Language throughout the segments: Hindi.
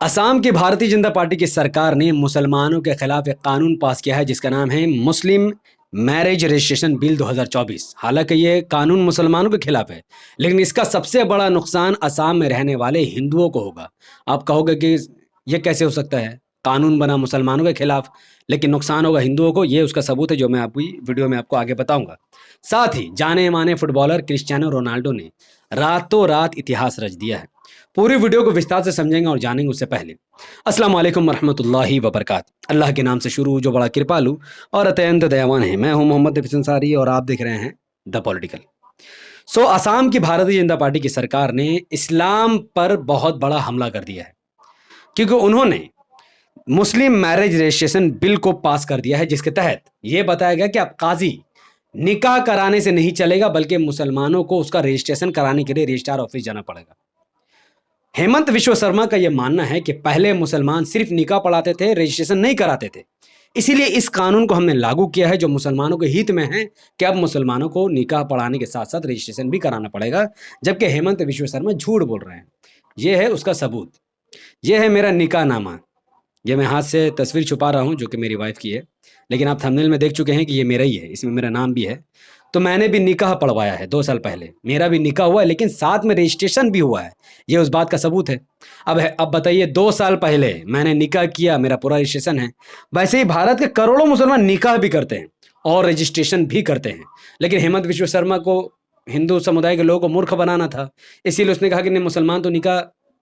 असम की भारतीय जनता पार्टी की सरकार ने मुसलमानों के खिलाफ एक कानून पास किया है जिसका नाम है मुस्लिम मैरिज रजिस्ट्रेशन बिल 2024। हालांकि ये कानून मुसलमानों के खिलाफ है, लेकिन इसका सबसे बड़ा नुकसान असम में रहने वाले हिंदुओं को होगा। आप कहोगे कि ये कैसे हो सकता है, कानून बना मुसलमानों के खिलाफ लेकिन नुकसान होगा हिंदुओं को। ये उसका सबूत है जो मैं आपकी वीडियो में आपको आगे बताऊंगा। साथ ही जाने माने फुटबॉलर क्रिस्टियानो रोनाल्डो ने रातों रात इतिहास रच दिया है। पूरी वीडियो को विस्तार से समझेंगे और जानेंगे उससे पहले अस्सलाम वालेकुम वरहमतुल्लाहि वबरकात। अल्लाह के नाम से शुरू जो बड़ा कृपालु और अत्यंत दयावान है। मैं हूं मोहम्मद नफीस अंसारी और आप देख रहे हैं द पॉलिटिकल। असम की भारतीय जनता पार्टी की सरकार ने इस्लाम पर बहुत बड़ा हमला कर दिया है, क्योंकि उन्होंने मुस्लिम मैरिज रजिस्ट्रेशन बिल को पास कर दिया है, जिसके तहत यह बताया गया कि अब काजी निकाह कराने से नहीं चलेगा, बल्कि मुसलमानों को उसका रजिस्ट्रेशन कराने के लिए रजिस्ट्रार ऑफिस जाना पड़ेगा। हेमंत विश्व शर्मा का यह मानना है कि पहले मुसलमान सिर्फ निकाह पढ़ाते थे, रजिस्ट्रेशन नहीं कराते थे। इसीलिए इस कानून को हमने लागू किया है जो मुसलमानों के हित में है कि अब मुसलमानों को निकाह पढ़ाने के साथ साथ रजिस्ट्रेशन भी कराना पड़ेगा। जबकि हेमंत विश्व शर्मा झूठ बोल रहे हैं। यह है उसका सबूत। यह है मेरा निकाह नामा। ये मैं हाथ से तस्वीर छुपा रहा हूँ जो कि मेरी वाइफ की है, लेकिन आप थंबनेल में देख चुके हैं कि ये मेरा ही है, इसमें मेरा नाम भी है। तो मैंने भी निकाह पढ़वाया है 2 साल पहले, मेरा भी निकाह हुआ है, लेकिन साथ में रजिस्ट्रेशन भी हुआ है। ये उस बात का सबूत है। अब बताइए, 2 साल पहले मैंने निकाह किया, मेरा पूरा रजिस्ट्रेशन है। वैसे ही भारत के करोड़ों मुसलमान निकाह भी करते हैं और रजिस्ट्रेशन भी करते हैं, लेकिन हेमंत विश्व शर्मा को हिंदू समुदाय के लोगों को मूर्ख बनाना था, इसीलिए उसने कहा कि नहीं, मुसलमान तो निकाह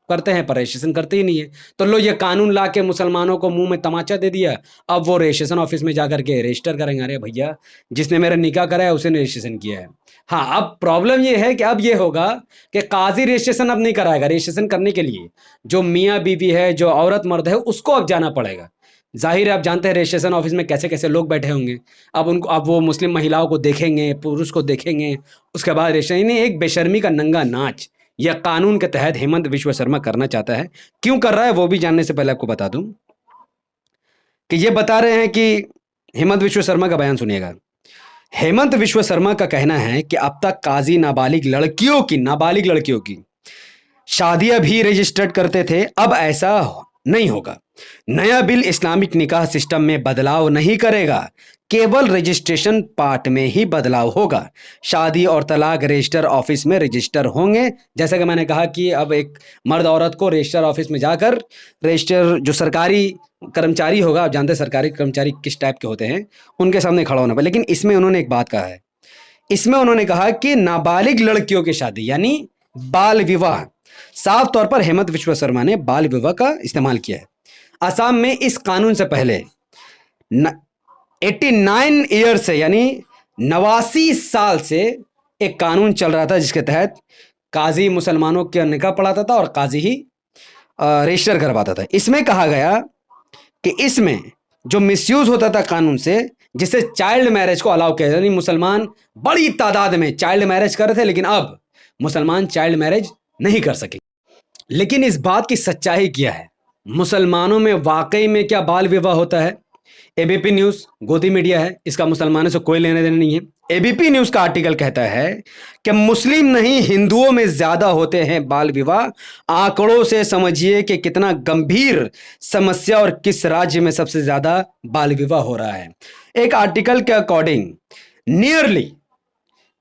करते हैं पर रजिस्ट्रेशन करते ही नहीं है। तो लो, ये कानून ला के मुसलमानों को मुंह में तमाचा दे दिया। अब वो रजिस्ट्रेशन ऑफिस में जाकर के रजिस्टर करेंगे। अरे भैया, जिसने मेरा निकाह कराया उसे रजिस्ट्रेशन किया है। हाँ, अब प्रॉब्लम ये है कि अब ये होगा कि काजी रजिस्ट्रेशन अब नहीं कराएगा। रजिस्ट्रेशन करने के लिए जो मियाँ बीवी है, जो औरत मर्द है, उसको अब जाना पड़ेगा। जाहिर है, आप जानते हैं रजिस्ट्रेशन ऑफिस में कैसे कैसे लोग बैठे होंगे। अब वो मुस्लिम महिलाओं को देखेंगे, पुरुष को देखेंगे, उसके बाद रजिस्ट्रेशन। एक बेशर्मी का नंगा नाच यह कानून के तहत हेमंत विश्व शर्मा करना चाहता है। क्यों कर रहा है वो भी जानने से पहले आपको बता दूं कि ये बता रहे हैं कि हेमंत विश्व शर्मा का बयान सुनिएगा। हेमंत विश्व शर्मा का कहना है कि अब तक काजी नाबालिग लड़कियों की शादियां भी रजिस्टर्ड करते थे, अब ऐसा नहीं होगा। नया बिल इस्लामिक निकाह सिस्टम में बदलाव नहीं करेगा, केवल रजिस्ट्रेशन पार्ट में ही बदलाव होगा। शादी और तलाक रजिस्टर ऑफिस में रजिस्टर होंगे। जैसा कि मैंने कहा कि अब एक मर्द औरत को रजिस्टर ऑफिस में जाकर रजिस्टर, जो सरकारी कर्मचारी होगा, आप जानते हैं सरकारी कर्मचारी किस टाइप के होते हैं, उनके सामने खड़ा होना पड़ेगा। लेकिन इसमें उन्होंने एक बात कहा है। इसमें उन्होंने कहा कि नाबालिग लड़कियों की शादी यानी बाल विवाह, साफ तौर पर हेमंत विश्व शर्मा ने बाल विवाह का इस्तेमाल किया है। असम में इस कानून से पहले 89 ईयर से यानी 89 साल से एक कानून चल रहा था जिसके तहत काजी मुसलमानों के निकाह पढ़ाता था और काजी ही रजिस्टर करवाता था। इसमें कहा गया कि इसमें जो मिसयूज होता था कानून से, जिसे चाइल्ड मैरिज को अलाउ किया, यानी मुसलमान बड़ी तादाद में चाइल्ड मैरिज कर रहे थे, लेकिन अब मुसलमान चाइल्ड मैरिज नहीं कर सके। लेकिन इस बात की सच्चाई क्या है? मुसलमानों में वाकई में क्या बाल विवाह होता है? एबीपी न्यूज गोदी मीडिया है, इसका मुसलमानों से कोई लेने देने नहीं है। एबीपी न्यूज का आर्टिकल कहता है कि मुस्लिम नहीं, हिंदुओं में ज्यादा होते हैं बाल विवाह। आंकड़ों से समझिए कि कितना गंभीर समस्या और किस राज्य में सबसे ज्यादा बाल विवाह हो रहा है। एक आर्टिकल के अकॉर्डिंग नियरली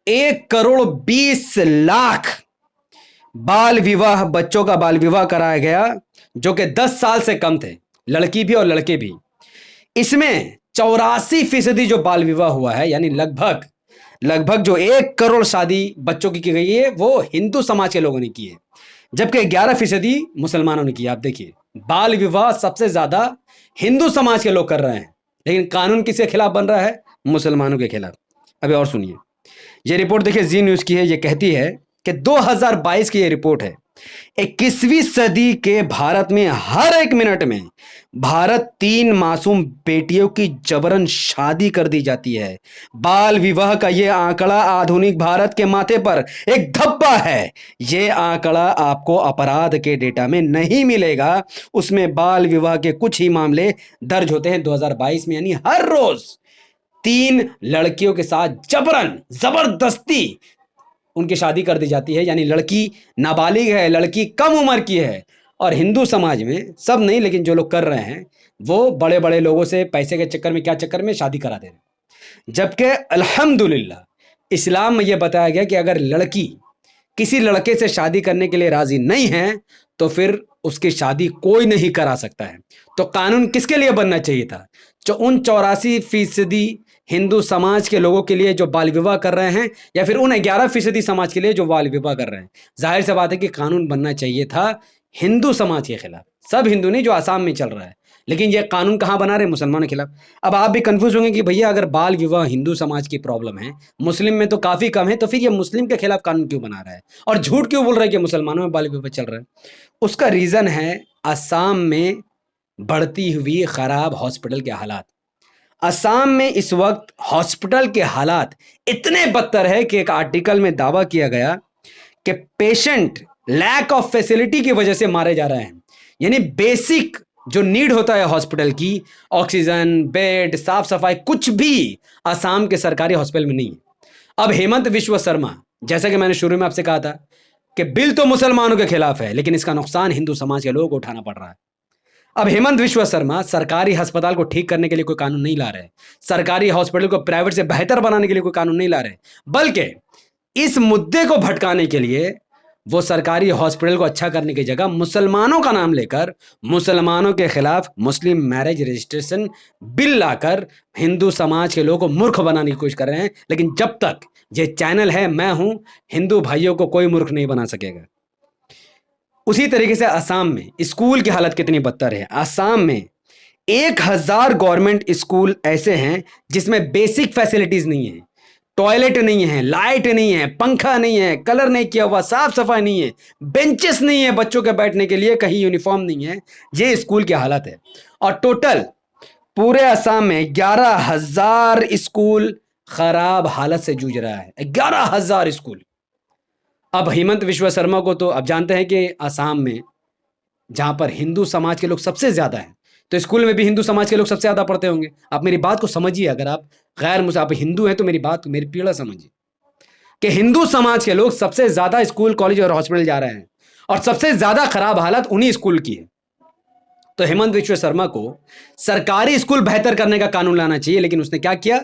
1,20,00,000 बाल विवाह, बच्चों का बाल विवाह कराया गया, जो कि 10 साल से कम थे, लड़की भी और लड़के भी। इसमें 84% जो बाल विवाह हुआ है, यानी लगभग जो 1 करोड़ शादी बच्चों की गई है, वो हिंदू समाज के लोगों ने की है, जबकि 11% मुसलमानों ने किया। आप देखिए, बाल विवाह सबसे ज्यादा हिंदू समाज के लोग कर रहे हैं, लेकिन कानून किसके खिलाफ बन रहा है? मुसलमानों के खिलाफ। अभी और सुनिए, ये रिपोर्ट देखिए, जी न्यूज की है। ये कहती है कि 2022 की ये रिपोर्ट है, 21वीं सदी के भारत में हर 1 मिनट में भारत 3 मासूम बेटियों की जबरन शादी कर दी जाती है। बाल विवाह का ये आंकड़ा आधुनिक भारत के माथे पर एक धब्बा है। ये आंकड़ा आपको अपराध के डेटा में नहीं मिलेगा। उसमें बाल विवाह के कुछ ही मामले दर्ज होते हैं 2022 में, यानी हर रोज 3 लड़कियों के साथ जबरदस्ती उनकी शादी कर दी जाती है। यानी लड़की नाबालिग है, लड़की कम उम्र की है, और हिंदू समाज में, सब नहीं लेकिन जो लोग कर रहे हैं, वो बड़े बड़े लोगों से पैसे के चक्कर में, क्या चक्कर में, शादी करा दे रहे हैं। जबकि अल्हम्दुलिल्लाह इस्लाम में यह बताया गया कि अगर लड़की किसी लड़के से शादी करने के लिए राजी नहीं है तो फिर उसकी शादी कोई नहीं करा सकता है। तो कानून किसके लिए बनना चाहिए था? जो उन 84% हिंदू समाज के लोगों के लिए जो बाल विवाह कर रहे हैं, या फिर उन 11% समाज के लिए जो बाल विवाह कर रहे हैं। जाहिर सी बात है कि कानून बनना चाहिए था हिंदू समाज के खिलाफ, सब हिंदू नहीं, जो आसाम में चल रहा है। लेकिन ये कानून कहाँ बना रहे हैं? मुसलमानों के खिलाफ। अब आप भी कंफ्यूज होंगे कि भैया अगर बाल विवाह हिंदू समाज की प्रॉब्लम है, मुस्लिम में तो काफी कम है, तो फिर ये मुस्लिम के खिलाफ कानून क्यों बना रहा है और झूठ क्यों बोल रहा है कि मुसलमानों में बाल विवाह चल रहा है? उसका रीजन है असम में बढ़ती हुई खराब हॉस्पिटल के हालात। असम में इस वक्त हॉस्पिटल के हालात इतने बदतर है कि एक आर्टिकल में दावा किया गया कि पेशेंट लैक ऑफ फैसिलिटी की वजह से मारे जा रहे हैं। यानी बेसिक जो नीड होता है हॉस्पिटल की, ऑक्सीजन, बेड, साफ सफाई, कुछ भी असम के सरकारी हॉस्पिटल में नहीं है। अब हेमंत विश्व शर्मा, जैसा कि मैंने शुरू में आपसे कहा था कि बिल तो मुसलमानों के खिलाफ है, लेकिन इसका नुकसान हिंदू समाज के लोगों को उठाना पड़ रहा है। अब हेमंत विश्व शर्मा सरकारी अस्पताल को ठीक करने के लिए कोई कानून नहीं ला रहे, सरकारी हॉस्पिटल को प्राइवेट से बेहतर बनाने के लिए कोई कानून नहीं ला रहे, बल्कि इस मुद्दे को भटकाने के लिए वो सरकारी हॉस्पिटल को अच्छा करने की जगह मुसलमानों का नाम लेकर मुसलमानों के खिलाफ मुस्लिम मैरिज रजिस्ट्रेशन बिल लाकर हिंदू समाज के लोगों को मूर्ख बनाने की कोशिश कर रहे हैं। लेकिन जब तक ये चैनल है, मैं हूं, हिंदू भाइयों को कोई मूर्ख नहीं बना सकेगा। उसी तरीके से असम में स्कूल की हालत कितनी बदतर है। असम में 1000 गवर्नमेंट स्कूल ऐसे हैं जिसमें बेसिक फैसिलिटीज नहीं है, टॉयलेट नहीं है, लाइट नहीं है, पंखा नहीं है, कलर नहीं किया हुआ, साफ सफाई नहीं है, बेंचेस नहीं है बच्चों के बैठने के लिए, कहीं यूनिफॉर्म नहीं है। ये स्कूल की हालत है। और टोटल पूरे असम में 11,000 स्कूल खराब हालत से जूझ रहा है। 11,000 स्कूल। अब हेमंत विश्व शर्मा को तो अब जानते हैं कि असम में जहां पर हिंदू समाज के लोग सबसे ज्यादा हैं, तो स्कूल में भी हिंदू समाज के लोग सबसे ज्यादा पढ़ते होंगे। आप मेरी बात को समझिए, अगर आप गैर मुस्लिम, आप हिंदू हैं तो मेरी बात, मेरी पीड़ा समझिए कि हिंदू समाज के लोग सबसे ज्यादा स्कूल, कॉलेज और हॉस्पिटल जा रहे हैं, और सबसे ज्यादा खराब हालत उन्हीं स्कूल की है। तो हेमंत विश्व शर्मा को सरकारी स्कूल बेहतर करने का कानून लाना चाहिए, लेकिन उसने क्या किया?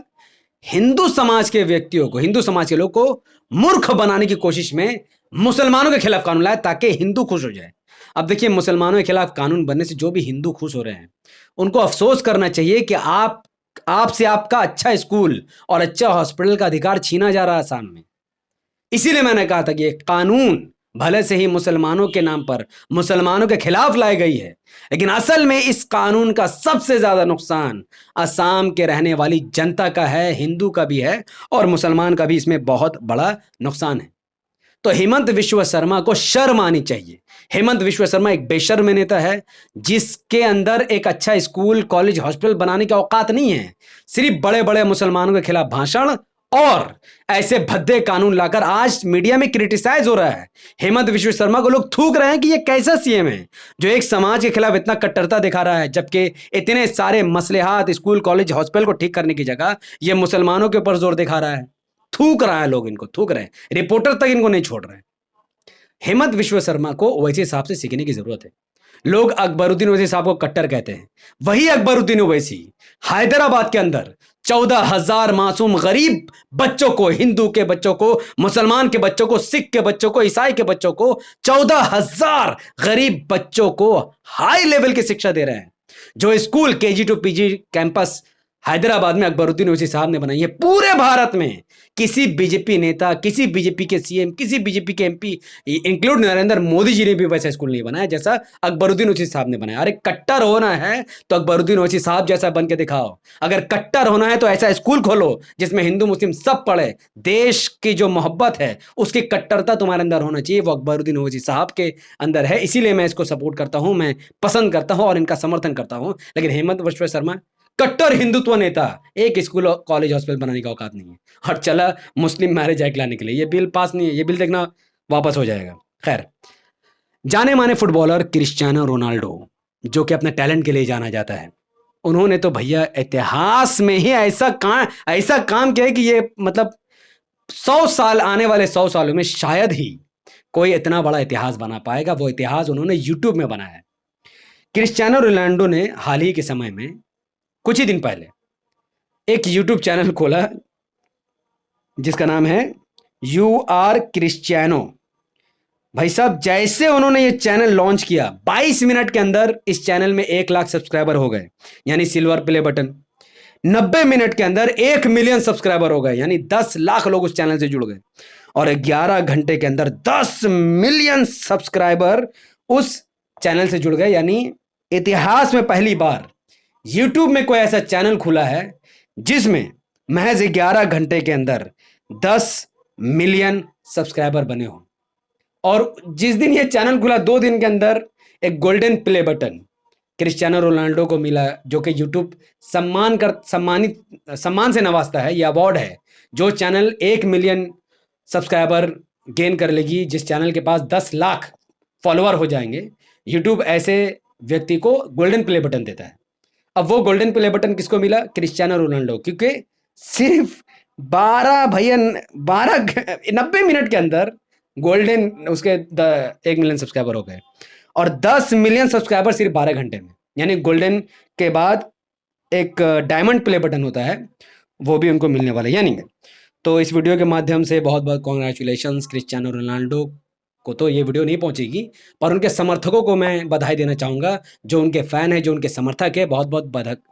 हिंदू समाज के व्यक्तियों को, हिंदू समाज के लोग को मूर्ख बनाने की कोशिश में मुसलमानों के खिलाफ कानून लाया ताकि हिंदू खुश हो जाए। अब देखिए, मुसलमानों के खिलाफ कानून बनने से जो भी हिंदू खुश हो रहे हैं उनको अफसोस करना चाहिए कि आपसे आपका अच्छा स्कूल और अच्छा हॉस्पिटल का अधिकार छीना जा रहा है आसाम में। इसीलिए मैंने कहा था कि कानून भले से ही मुसलमानों के नाम पर, मुसलमानों के खिलाफ लाई गई है, लेकिन असल में इस कानून का सबसे ज्यादा नुकसान असम के रहने वाली जनता का है, हिंदू का भी है और मुसलमान का भी इसमें बहुत बड़ा नुकसान है। तो हेमंत विश्व शर्मा को शर्म आनी चाहिए। हेमंत विश्व शर्मा एक बेशर्म नेता है जिसके अंदर एक अच्छा स्कूल, कॉलेज, हॉस्पिटल बनाने की औकात नहीं है। सिर्फ बड़े बड़े मुसलमानों के खिलाफ भाषण और ऐसे भद्दे कानून लाकर आज मीडिया में क्रिटिसाइज हो रहा है। हेमंत विश्व शर्मा को लोग थूक रहे हैं कि ये कैसा सीएम है जो एक समाज के खिलाफ इतना कट्टरता दिखा रहा है, जबकि इतने सारे मसलेहात, स्कूल, कॉलेज, हॉस्पिटल को ठीक करने की जगह ये मुसलमानों के ऊपर जोर दिखा रहा है। थूक रहा है, लोग इनको थूक रहे हैं, रिपोर्टर तक इनको नहीं छोड़ रहे हैं। हेमंत विश्व शर्मा को ओवैसी साहब से सीखने की जरूरत है। लोग अकबरुद्दीन ओवैसी साहब को कट्टर कहते हैं, वही अकबरुद्दीन ओवैसी हैदराबाद के अंदर 14,000 मासूम गरीब बच्चों को, हिंदू के बच्चों को, मुसलमान के बच्चों को, सिख के बच्चों को, ईसाई के बच्चों को, 14,000 गरीब बच्चों को हाई लेवल की शिक्षा दे रहे हैं। जो school KG to PG campus Hyderabad में अकबरुद्दीन ओवैसी साहब ने बनाई है, पूरे भारत में किसी बीजेपी नेता, किसी बीजेपी के सीएम, किसी बीजेपी के MP, इंक्लूड नरेंद्र मोदी जी ने भी वैसा स्कूल नहीं बनाया जैसा अकबरुद्दीन ओवैसी साहब ने बनाया। अरे कट्टर होना है तो अकबरुद्दीन ओवैसी साहब जैसा बन के दिखाओ। अगर कट्टर होना है तो ऐसा स्कूल खोलो जिसमें हिंदू मुस्लिम सब पढ़े। देश की जो मोहब्बत है उसकी कट्टरता तुम्हारे अंदर होना चाहिए, वो अकबरुद्दीन ओवैसी साहब के अंदर है। इसीलिए मैं इसको सपोर्ट करता हूं, मैं पसंद करता हूं और इनका समर्थन करता हूं। लेकिन हेमंत विश्व शर्मा कट्टर हिंदुत्व नेता, एक स्कूल, कॉलेज, हॉस्पिटल बनाने का औकात नहीं है और चला मुस्लिम मैरिज एक्ट लाने के लिए। ये बिल पास नहीं है, ये बिल देखना वापस हो जाएगा। खैर, जाने माने फुटबॉलर क्रिस्टियानो रोनाल्डो, जो कि अपने टैलेंट के लिए जाना जाता है, उन्होंने तो भैया इतिहास में ही ऐसा काम किया है कि ये मतलब 100 साल, आने वाले 100 सालों में शायद ही कोई इतना बड़ा इतिहास बना पाएगा, वो इतिहास उन्होंने यूट्यूब में बनाया है। क्रिस्टियानो रोनाल्डो ने हाल ही के समय में कुछ ही दिन पहले एक यूट्यूब चैनल खोला जिसका नाम है यू आर क्रिस्टियानो। भाई साहब, जैसे उन्होंने ये चैनल लॉन्च किया 22 मिनट के अंदर इस चैनल में 1 लाख सब्सक्राइबर हो गए, यानी सिल्वर प्ले बटन। 90 मिनट के अंदर 1 मिलियन सब्सक्राइबर हो गए, यानी 10 लाख लोग उस चैनल से जुड़ गए। और 11 घंटे के अंदर 10 मिलियन सब्सक्राइबर उस चैनल से जुड़ गए, यानी इतिहास में पहली बार यूट्यूब में कोई ऐसा चैनल खुला है जिसमें महज 11 घंटे के अंदर 10 मिलियन सब्सक्राइबर बने हो। और जिस दिन ये चैनल खुला 2 दिन के अंदर एक golden play button Cristiano Ronaldo को मिला, जो कि यूट्यूब सम्मान से नवाजता है। ये अवार्ड है जो चैनल 1 मिलियन सब्सक्राइबर गेन कर लेगी, जिस चैनल के पास 10 लाख फॉलोअर हो जाएंगे, यूट्यूब ऐसे व्यक्ति को गोल्डन प्ले बटन देता है। अब वो गोल्डन प्ले बटन किसको मिला? क्रिस्टियानो रोनाल्डो, क्योंकि सिर्फ 90 मिनट के अंदर गोल्डन उसके 1 मिलियन सब्सक्राइबर हो गए, और 10 मिलियन सब्सक्राइबर सिर्फ 12 घंटे में। यानी गोल्डन के बाद एक डायमंड प्ले बटन होता है, वो भी उनको मिलने वाला है। यानी तो इस वीडियो के माध्यम से बहुत बहुत कॉन्ग्रेचुलेशंस क्रिस्टियानो रोनाल्डो को। तो ये वीडियो नहीं पहुंचेगी, पर उनके समर्थकों को मैं बधाई देना चाहूँगा। जो उनके फ़ैन है, जो उनके समर्थक है, बहुत बहुत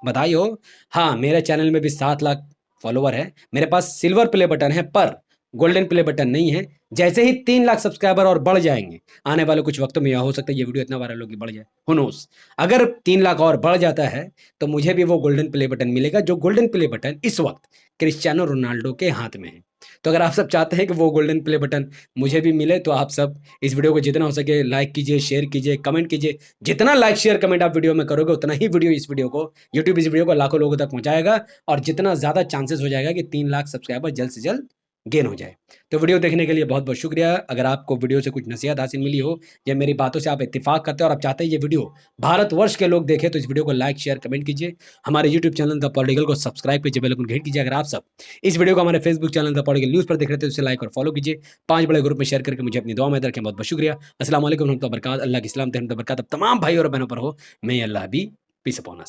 बधाई हो। हाँ, मेरे चैनल में भी 7 लाख फॉलोवर है। मेरे पास सिल्वर प्ले बटन है पर गोल्डन प्ले बटन नहीं है। जैसे ही 3 लाख सब्सक्राइबर और बढ़ जाएंगे आने वाले कुछ वक्तों में, यह हो सकता है ये वीडियो इतना वायरल होगी बढ़ जाए, हु नोस। अगर 3 लाख और बढ़ जाता है तो मुझे भी वो गोल्डन प्ले बटन मिलेगा, जो गोल्डन प्ले बटन इस वक्त क्रिस्टियानो रोनाल्डो के हाथ में है। तो अगर आप सब चाहते हैं कि वो गोल्डन प्ले बटन मुझे भी मिले, तो आप सब इस वीडियो को जितना हो सके लाइक कीजिए, शेयर कीजिए, कमेंट कीजिए। जितना लाइक शेयर कमेंट आप वीडियो में करोगे, उतना ही इस वीडियो को लाखों लोगों तक पहुंचाएगा, और जितना ज़्यादा चांसेस हो जाएगा कि 3 लाख सब्सक्राइबर जल्द से जल्द गेन हो जाए। तो वीडियो देखने के लिए बहुत बहुत शुक्रिया। अगर आपको वीडियो से कुछ नसीहत हासिल मिली हो, या मेरी बातों से आप इत्तेफाक करते हो और आप चाहते हैं ये वीडियो भारतवर्ष के लोग देखें, तो इस वीडियो को लाइक शेयर कमेंट कीजिए। हमारे यूट्यूब चैनल द पॉलिटिकल को सब्सक्राइब कीजिए, बेल आइकन हिट कीजिए। अगर आप सब इस वीडियो को हमारे Facebook channel the political news पर देख रहे थे, तो उसे लाइक और फॉलो कीजिए। 5 बड़े ग्रुप में शेयर करके मुझे अपनी दुआ में रखें। बहुत बहुत शुक्रिया। अस्सलाम वालेकुम व रहमतुल्लाहि व बरकातहू। अल्लाह की सलामत तमाम भाई और बहनों पर हो। मे अल्लाह बी पीस अपॉन अस।